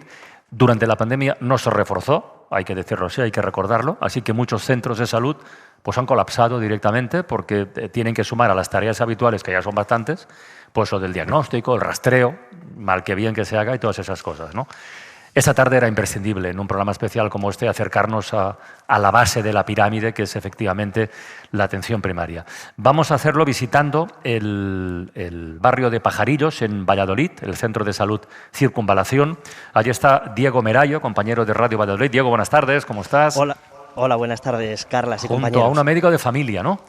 Durante la pandemia no se reforzó, hay que decirlo así, hay que recordarlo, así que muchos centros de salud pues han colapsado directamente porque tienen que sumar a las tareas habituales, que ya son bastantes, pues lo del diagnóstico, el rastreo, mal que bien que se haga y todas esas cosas, ¿no? Esta tarde era imprescindible, en un programa especial como este, acercarnos a la base de la pirámide, que es efectivamente la atención primaria. Vamos a hacerlo visitando el barrio de Pajarillos, en Valladolid, el Centro de Salud Circunvalación. Allí está Diego Merayo, compañero de Radio Valladolid. Diego, buenas tardes, ¿cómo estás? Hola. Hola, buenas tardes, Carlas y compañeros. Junto a una médico de familia, ¿no?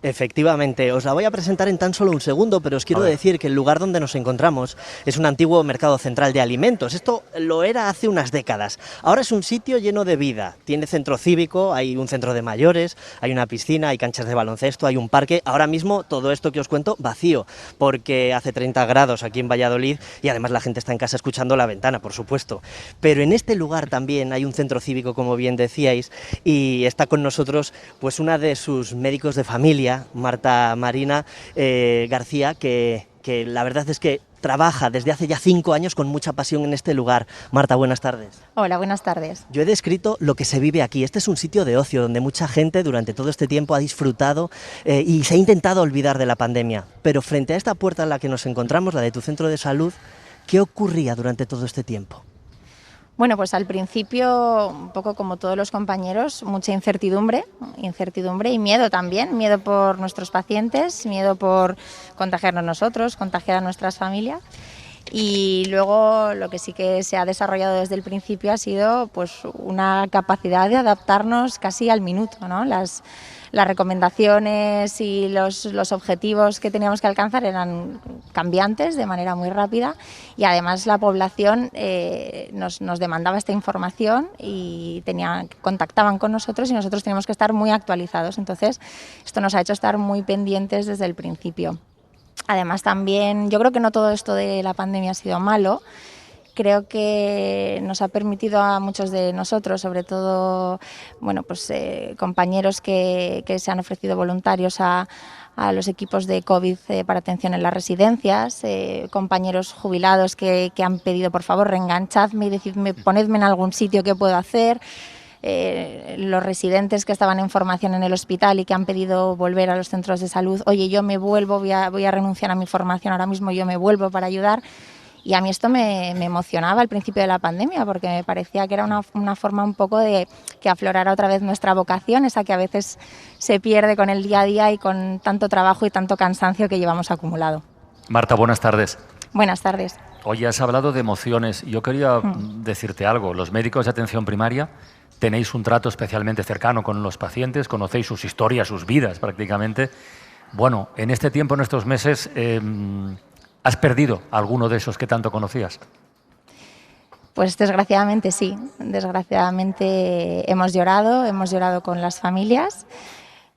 Efectivamente, os la voy a presentar en tan solo un segundo, pero os quiero decir que el lugar donde nos encontramos es un antiguo mercado central de alimentos. Esto lo era hace unas décadas. Ahora es un sitio lleno de vida. Tiene centro cívico, hay un centro de mayores, hay una piscina, hay canchas de baloncesto, hay un parque. Ahora mismo todo esto que os cuento vacío, porque hace 30 grados aquí en Valladolid y además la gente está en casa escuchando La Ventana, por supuesto. Pero en este lugar también hay un centro cívico, como bien decíais, y está con nosotros pues una de sus médicos de familia, Marta Marina García, que la verdad es que trabaja desde hace ya 5 años con mucha pasión en este lugar. Marta, buenas tardes. Hola, buenas tardes. Yo he descrito lo que se vive aquí. Este es un sitio de ocio donde mucha gente durante todo este tiempo ha disfrutado y se ha intentado olvidar de la pandemia. Pero frente a esta puerta en la que nos encontramos, la de tu centro de salud, ¿qué ocurría durante todo este tiempo? Bueno, pues al principio, un poco como todos los compañeros, mucha incertidumbre y miedo también, miedo por nuestros pacientes, miedo por contagiarnos nosotros, contagiar a nuestras familias. Y luego lo que sí que se ha desarrollado desde el principio ha sido pues una capacidad de adaptarnos casi al minuto, ¿no? Las recomendaciones y los objetivos que teníamos que alcanzar eran cambiantes de manera muy rápida y además la población nos demandaba esta información y contactaban con nosotros y nosotros teníamos que estar muy actualizados. Entonces esto nos ha hecho estar muy pendientes desde el principio. Además también yo creo que no todo esto de la pandemia ha sido malo. Creo que nos ha permitido a muchos de nosotros, sobre todo compañeros que se han ofrecido voluntarios a los equipos de COVID para atención en las residencias, compañeros jubilados que han pedido, por favor, reenganchadme y decidme, ponedme en algún sitio que puedo hacer. Los residentes que estaban en formación en el hospital y que han pedido volver a los centros de salud, oye, yo me vuelvo, voy a renunciar a mi formación ahora mismo, yo me vuelvo para ayudar. Y a mí esto me emocionaba al principio de la pandemia porque me parecía que era una forma un poco de que aflorara otra vez nuestra vocación, esa que a veces se pierde con el día a día y con tanto trabajo y tanto cansancio que llevamos acumulado. Marta, buenas tardes. Buenas tardes. Oye, has hablado de emociones. Yo quería decirte algo. Los médicos de atención primaria tenéis un trato especialmente cercano con los pacientes, conocéis sus historias, sus vidas prácticamente. Bueno, en este tiempo, en estos meses, ¿has perdido alguno de esos que tanto conocías? Pues desgraciadamente sí. Desgraciadamente hemos llorado con las familias.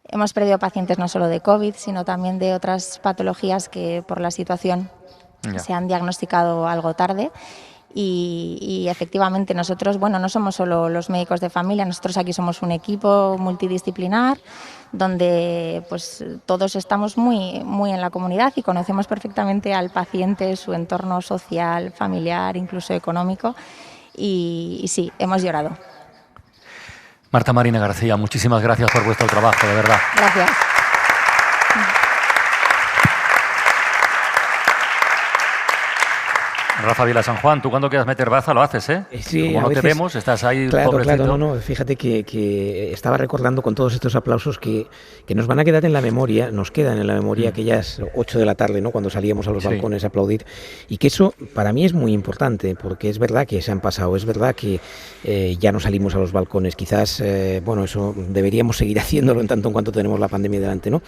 Hemos perdido pacientes no solo de COVID, sino también de otras patologías que por la situación se han diagnosticado algo tarde. Y efectivamente nosotros, no somos solo los médicos de familia, nosotros aquí somos un equipo multidisciplinar donde pues todos estamos muy en la comunidad y conocemos perfectamente al paciente, su entorno social, familiar, incluso económico y sí, hemos llorado. Marta Marina García, muchísimas gracias por vuestro trabajo, de verdad. Gracias. Rafa Vila San Juan, tú cuando quieras meter baza lo haces, ¿eh? Sí, como no te vemos, estás ahí, pobrecito. Claro, no, fíjate que estaba recordando con todos estos aplausos que nos van a quedar en la memoria, nos quedan en la memoria aquellas 8 de la tarde, ¿no? Cuando salíamos a los balcones a aplaudir, y que eso para mí es muy importante, porque es verdad que se han pasado, es verdad que ya no salimos a los balcones, quizás, eso deberíamos seguir haciéndolo en tanto en cuanto tenemos la pandemia delante, ¿no?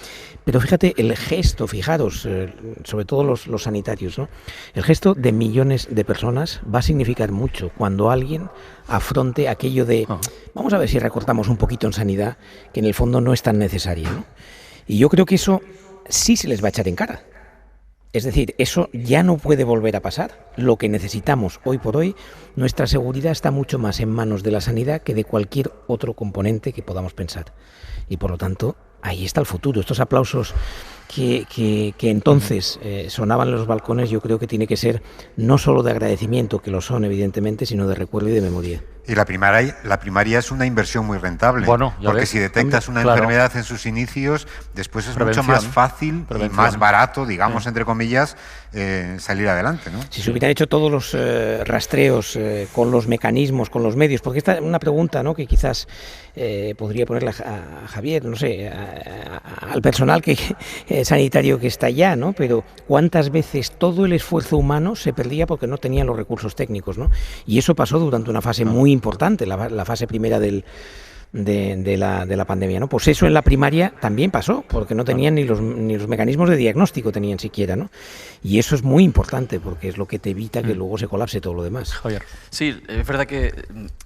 Pero fíjate, el gesto, fijaros, sobre todo los sanitarios, ¿no? El gesto de millones de personas va a significar mucho cuando alguien afronte aquello de vamos a ver si recortamos un poquito en sanidad, que en el fondo no es tan necesario, ¿no? Y yo creo que eso sí se les va a echar en cara. Es decir, eso ya no puede volver a pasar. Lo que necesitamos hoy por hoy, nuestra seguridad está mucho más en manos de la sanidad que de cualquier otro componente que podamos pensar. Y por lo tanto, ahí está el futuro. Estos aplausos que entonces sonaban en los balcones, yo creo que tiene que ser no solo de agradecimiento, que lo son evidentemente, sino de recuerdo y de memoria. Y la primaria es una inversión muy rentable, porque si detectas una enfermedad en sus inicios, después es mucho más fácil y más barato, digamos, entre comillas, salir adelante, ¿no? Si se hubieran hecho todos los rastreos con los mecanismos, con los medios, porque esta es una pregunta, ¿no?, que quizás podría ponerle a Javier, no sé, al personal sanitario que está allá, ¿no? Pero ¿cuántas veces todo el esfuerzo humano se perdía porque no tenían los recursos técnicos, ¿no? Y eso pasó durante una fase muy importante, la fase primera del de la pandemia, ¿no? Pues eso en la primaria también pasó, porque no tenían ni los mecanismos de diagnóstico tenían siquiera, ¿no? Y eso es muy importante porque es lo que te evita que luego se colapse todo lo demás. Javier. Sí, es verdad que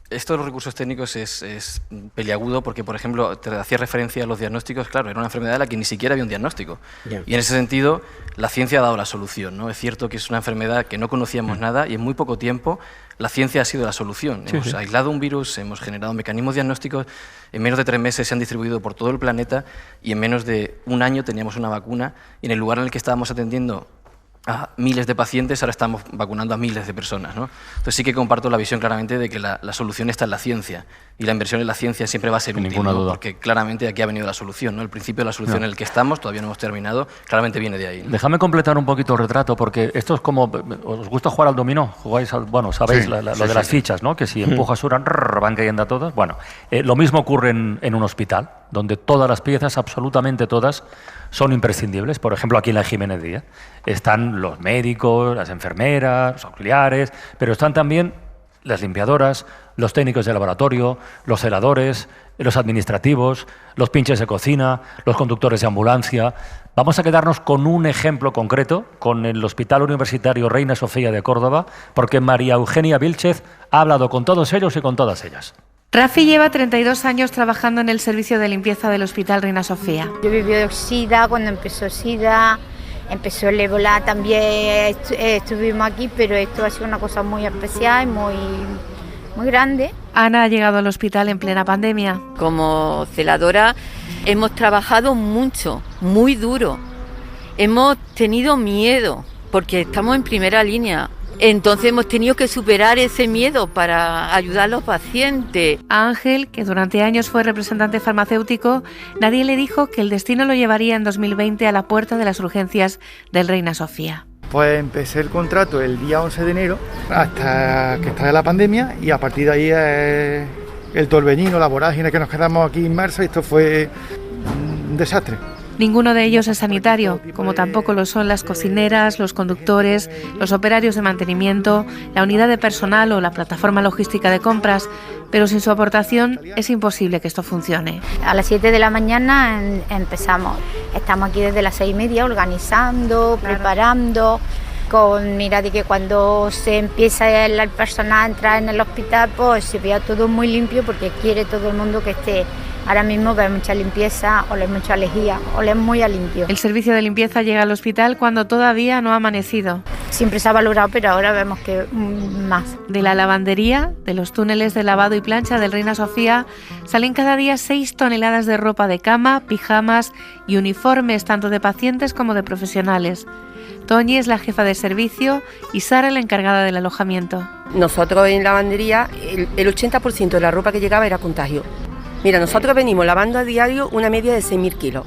esto de los recursos técnicos es peliagudo porque, por ejemplo, te hacía referencia a los diagnósticos, claro, era una enfermedad de la que ni siquiera había un diagnóstico. Yeah. Y en ese sentido, la ciencia ha dado la solución, ¿no? Es cierto que es una enfermedad que no conocíamos nada y en muy poco tiempo la ciencia ha sido la solución. Sí, hemos aislado un virus, hemos generado mecanismos diagnósticos, en menos de 3 meses se han distribuido por todo el planeta y en menos de un año teníamos una vacuna y en el lugar en el que estábamos atendiendo a miles de pacientes, ahora estamos vacunando a miles de personas, ¿no? Entonces sí que comparto la visión claramente de que la solución está en la ciencia y la inversión en la ciencia siempre va a ser útil, ¿no? Porque claramente aquí ha venido la solución, ¿no? El principio de la solución en el que estamos, todavía no hemos terminado, claramente viene de ahí, ¿no? Déjame completar un poquito el retrato, porque esto es como, ¿os gusta jugar al dominó? ¿Jugáis bueno, sabéis lo de las fichas, ¿no? Que si empujas una, van cayendo a todas. Bueno, lo mismo ocurre en un hospital, donde todas las piezas, absolutamente todas, son imprescindibles. Por ejemplo, aquí en la Jiménez Díaz están los médicos, las enfermeras, los auxiliares, pero están también las limpiadoras, los técnicos de laboratorio, los celadores, los administrativos, los pinches de cocina, los conductores de ambulancia. Vamos a quedarnos con un ejemplo concreto, con el Hospital Universitario Reina Sofía de Córdoba, porque María Eugenia Vilchez ha hablado con todos ellos y con todas ellas. Rafi lleva 32 años trabajando en el servicio de limpieza del Hospital Reina Sofía. Yo viví de SIDA, cuando empezó SIDA, empezó el ébola, también estuvimos aquí, pero esto ha sido una cosa muy especial, muy grande. Ana ha llegado al hospital en plena pandemia. Como celadora hemos trabajado mucho, muy duro. Hemos tenido miedo porque estamos en primera línea. Entonces hemos tenido que superar ese miedo para ayudar a los pacientes. A Ángel, que durante años fue representante farmacéutico, nadie le dijo que el destino lo llevaría en 2020 a la puerta de las urgencias del Reina Sofía. Pues empecé el contrato el día 11 de enero hasta que estalla la pandemia y a partir de ahí es el torbellino, la vorágine que nos quedamos aquí inmersos y esto fue un desastre. Ninguno de ellos es sanitario, como tampoco lo son las cocineras, los conductores, los operarios de mantenimiento, la unidad de personal o la plataforma logística de compras, pero sin su aportación es imposible que esto funcione. A las 7 de la mañana empezamos, estamos aquí desde las 6:30 organizando, preparando, con mira de que cuando se empieza el personal a entrar en el hospital, pues se vea todo muy limpio porque quiere todo el mundo que esté. Ahora mismo ve mucha limpieza, ole mucha lejía, ole muy a limpio. El servicio de limpieza llega al hospital cuando todavía no ha amanecido. Siempre se ha valorado, pero ahora vemos que más. De la lavandería, de los túneles de lavado y plancha del Reina Sofía, salen cada día 6 toneladas de ropa de cama, pijamas y uniformes, tanto de pacientes como de profesionales. Toñi es la jefa de servicio y Sara la encargada del alojamiento. Nosotros en lavandería, el 80% de la ropa que llegaba era contagio. Mira, nosotros venimos lavando a diario una media de 6.000 kilos.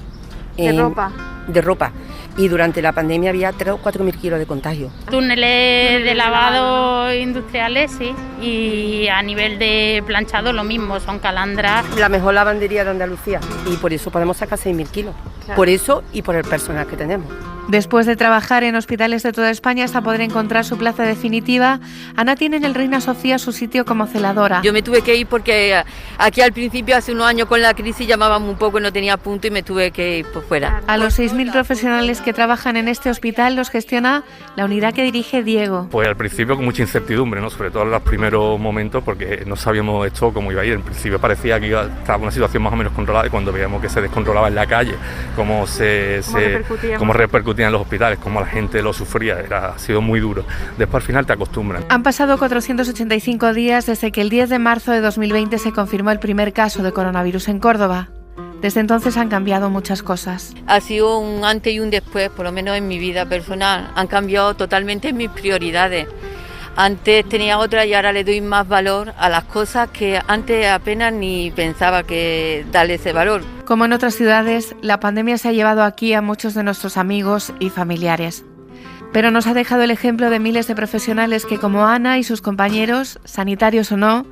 ¿De ropa? De ropa. Y durante la pandemia había 3.000 o 4.000 kilos de contagio. Túneles de lavado industriales, sí. Y a nivel de planchado lo mismo, son calandras. La mejor lavandería de Andalucía. Y por eso podemos sacar 6.000 kilos. Claro. Por eso y por el personal que tenemos. Después de trabajar en hospitales de toda España hasta poder encontrar su plaza definitiva, Ana tiene en el Reina Sofía su sitio como celadora. Yo me tuve que ir porque aquí al principio, hace unos años con la crisis, llamábamos un poco y no tenía punto y me tuve que ir por fuera. A los 6.000 profesionales que trabajan en este hospital los gestiona la unidad que dirige Diego. Pues al principio con mucha incertidumbre, ¿no? Sobre todo en los primeros momentos, porque no sabíamos esto cómo iba a ir. En principio parecía que estaba una situación más o menos controlada y cuando veíamos que se descontrolaba en la calle, cómo repercutía en los hospitales, cómo la gente lo sufría, ha sido muy duro. Después al final te acostumbran. Han pasado 485 días desde que el 10 de marzo de 2020 se confirmó el primer caso de coronavirus en Córdoba. Desde entonces han cambiado muchas cosas. Ha sido un antes y un después, por lo menos en mi vida personal. Han cambiado totalmente mis prioridades. Antes tenía otra y ahora le doy más valor a las cosas que antes apenas ni pensaba que darle ese valor. Como en otras ciudades, la pandemia se ha llevado aquí a muchos de nuestros amigos y familiares. Pero nos ha dejado el ejemplo de miles de profesionales que, como Ana y sus compañeros, sanitarios o no,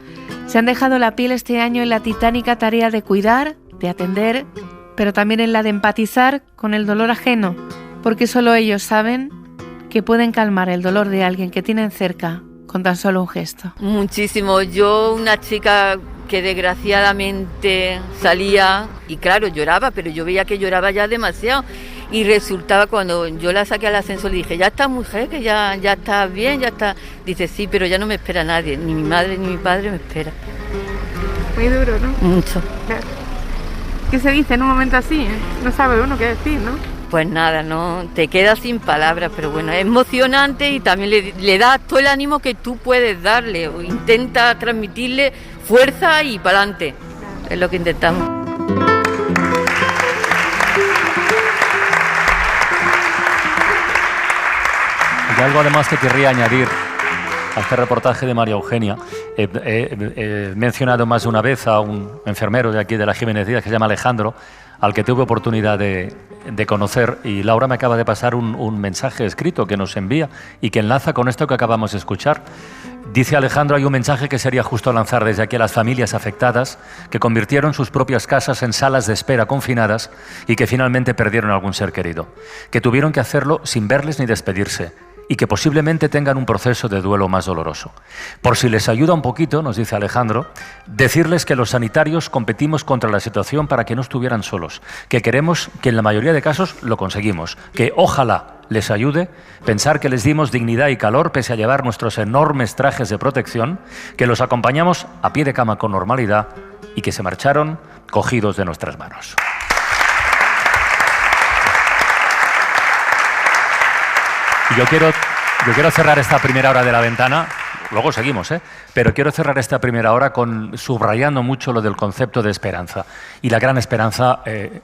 se han dejado la piel este año en la titánica tarea de cuidar, de atender, pero también en la de empatizar con el dolor ajeno, porque solo ellos saben que pueden calmar el dolor de alguien que tienen cerca con tan solo un gesto. Muchísimo. Yo, una chica que desgraciadamente salía y claro, lloraba, pero yo veía que lloraba ya demasiado. Y resultaba cuando yo la saqué al ascensor y dije, ya está mujer, que ya está bien, ya está. Dice, sí, pero ya no me espera nadie, ni mi madre ni mi padre me espera. Muy duro, ¿no? Mucho. Claro. ¿Qué se dice en un momento así? No sabe uno qué decir, ¿no? Pues nada, no te quedas sin palabras, pero bueno, es emocionante y también le das todo el ánimo que tú puedes darle, o intenta transmitirle fuerza y para adelante. Es lo que intentamos. Y algo además que querría añadir a este reportaje de María Eugenia. He mencionado más de una vez a un enfermero de aquí de la Jiménez Díaz que se llama Alejandro, al que tuve oportunidad de conocer, y Laura me acaba de pasar un mensaje escrito que nos envía y que enlaza con esto que acabamos de escuchar. Dice Alejandro, hay un mensaje que sería justo lanzar desde aquí a las familias afectadas que convirtieron sus propias casas en salas de espera confinadas y que finalmente perdieron algún ser querido, que tuvieron que hacerlo sin verles ni despedirse, y que posiblemente tengan un proceso de duelo más doloroso. Por si les ayuda un poquito, nos dice Alejandro, decirles que los sanitarios competimos contra la situación para que no estuvieran solos, que queremos que en la mayoría de casos lo conseguimos, que ojalá les ayude pensar que les dimos dignidad y calor pese a llevar nuestros enormes trajes de protección, que los acompañamos a pie de cama con normalidad y que se marcharon cogidos de nuestras manos. Yo quiero cerrar esta primera hora de La Ventana, luego seguimos, pero quiero cerrar esta primera hora subrayando mucho lo del concepto de esperanza. Y la gran esperanza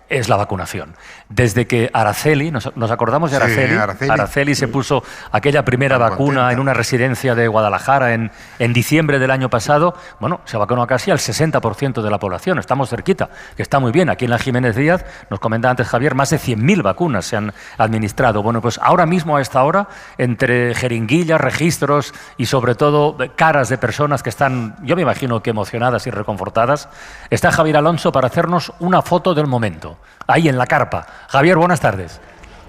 es la vacunación. Desde que Araceli, nos acordamos de Araceli, sí, Araceli se puso aquella primera vacuna en una residencia de Guadalajara en diciembre del año pasado, bueno, se vacunó casi al 60% de la población, estamos cerquita, que está muy bien. Aquí en la Jiménez Díaz, nos comentaba antes Javier, más de 100.000 vacunas se han administrado. Bueno, pues ahora mismo a esta hora, entre jeringuillas, registros y sobre todo caras de personas que están, yo me imagino que emocionadas y reconfortadas, está Javier Alonso para hacernos una foto del momento, ahí en la carpa. Javier, buenas tardes.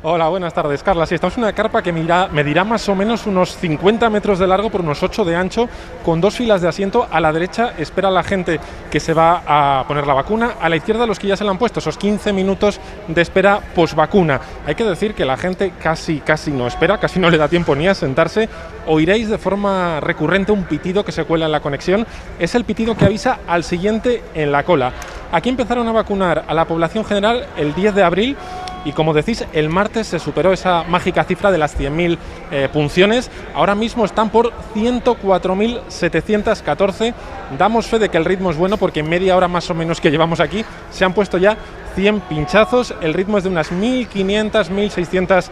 Hola, buenas tardes, Carla. Sí, estamos en una carpa que medirá más o menos unos 50 metros de largo por unos 8 de ancho, con 2 filas de asiento. A la derecha espera la gente que se va a poner la vacuna, a la izquierda los que ya se la han puesto, esos 15 minutos de espera posvacuna. Hay que decir que la gente casi no espera, casi no le da tiempo ni a sentarse. Oiréis de forma recurrente un pitido que se cuela en la conexión. Es el pitido que avisa al siguiente en la cola. Aquí empezaron a vacunar a la población general el 10 de abril. Y como decís, el martes se superó esa mágica cifra de las 100.000 punciones. Ahora mismo están por 104.714. Damos fe de que el ritmo es bueno porque en media hora más o menos que llevamos aquí se han puesto ya 100 pinchazos. El ritmo es de unas 1.500, 1.600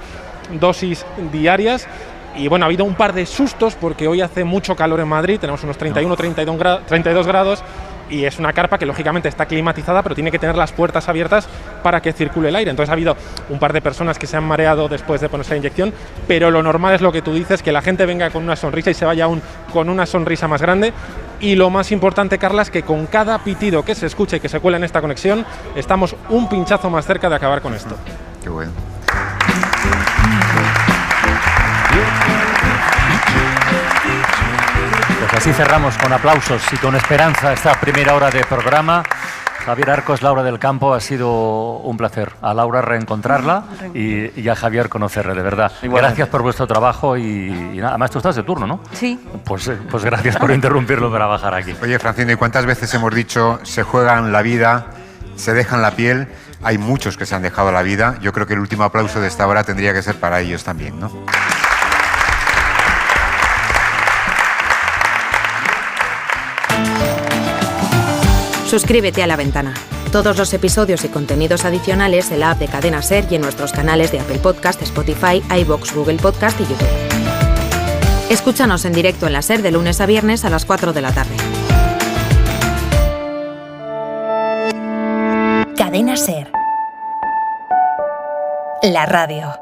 dosis diarias. Y bueno, ha habido un par de sustos porque hoy hace mucho calor en Madrid, tenemos unos 31, 32 grados. Y es una carpa que lógicamente está climatizada, pero tiene que tener las puertas abiertas para que circule el aire. Entonces ha habido un par de personas que se han mareado después de ponerse la inyección, pero lo normal es lo que tú dices, que la gente venga con una sonrisa y se vaya aún con una sonrisa más grande. Y lo más importante, Carla, es que con cada pitido que se escuche y que se cuela en esta conexión, estamos un pinchazo más cerca de acabar con esto. Qué bueno. Pues así cerramos con aplausos y con esperanza esta primera hora de programa. Javier Arcos, Laura del Campo, ha sido un placer. A Laura reencontrarla y a Javier conocerle, de verdad. Igualmente. Gracias por vuestro trabajo y nada, además tú estás de turno, ¿no? Sí. Pues gracias por interrumpirlo para bajar aquí. Oye, Francino, ¿y cuántas veces hemos dicho se juegan la vida, se dejan la piel? Hay muchos que se han dejado la vida. Yo creo que el último aplauso de esta hora tendría que ser para ellos también, ¿no? Suscríbete a La Ventana. Todos los episodios y contenidos adicionales en la app de Cadena SER y en nuestros canales de Apple Podcast, Spotify, iVoox, Google Podcast y YouTube. Escúchanos en directo en la SER de lunes a viernes a las 4 de la tarde. Cadena SER. La radio.